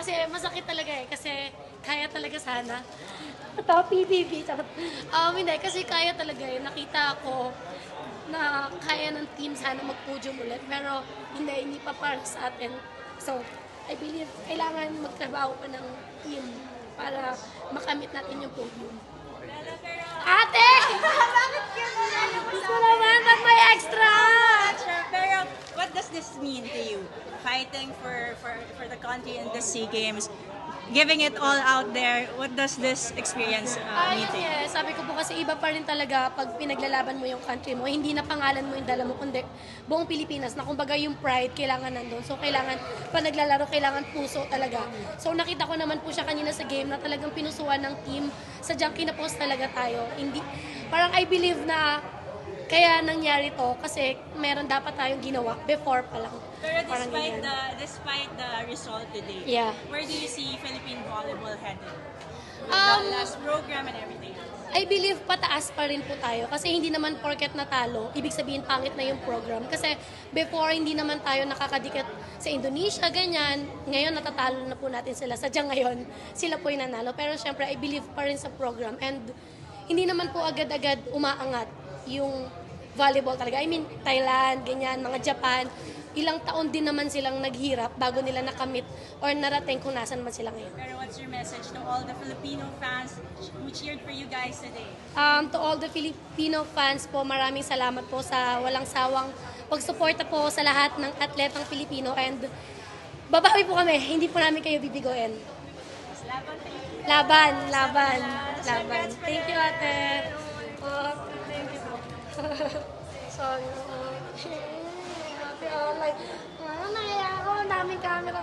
kasi masakit talaga eh. Kasi kaya talaga sana. Ito, PBB. Hindi, kasi kaya talaga eh. Nakita ko na kaya ng team sana mag-podium ulit. Pero hindi pa para sa atin. So, I believe kailangan magtrabaho pa ng team para makamit natin yung podium. Ate! Bakit yun? Gusto naman, ba't may extra? Pero what does this mean to you? Fighting for the country in the SEA Games, giving it all out there. What does this experience mean to you? Yes, sabi ko po kasi iba pa rin talaga pag pinaglalaban mo yung country mo. Hindi na pangalan mo yung dala mo, kundi buong Pilipinas na kumbaga yung pride kailangan nandun. So kailangan, pag naglalaro, kailangan puso talaga. So nakita ko naman po siya kanina sa game na talagang pinusuan ng team. Sadyang kinapost talaga tayo. Hindi, parang I believe na kaya nangyari to kasi meron dapat tayong ginawa before pa lang. Pero Parang despite the result today, Yeah. where do you see Philippine volleyball headed? Um, The last program and everything. I believe pataas pa rin po tayo kasi hindi naman porket natalo, ibig sabihin pangit na yung program. Kasi before hindi naman tayo nakakadikit sa Indonesia, ganyan. Ngayon natatalo na po natin sila. Sadyang ngayon sila po yung nanalo. Pero syempre I believe pa rin sa program and hindi naman po agad-agad umaangat yung volleyball talaga. I mean, Thailand, ganyan, mga Japan. Ilang taon din naman silang naghirap bago nila nakamit or narating kung nasan man sila ngayon. Pero what's your message to all the Filipino fans who cheered for you guys today? To all the Filipino fans po, maraming salamat po sa walang sawang pagsuporta po sa lahat ng atletang Pilipino and babawi po kami, hindi po namin kayo bibigoin. Laban, laban, laban. Thank you, ate. Oh, thank you po. Sorry. Ate, like, naiya ako, ang daming camera.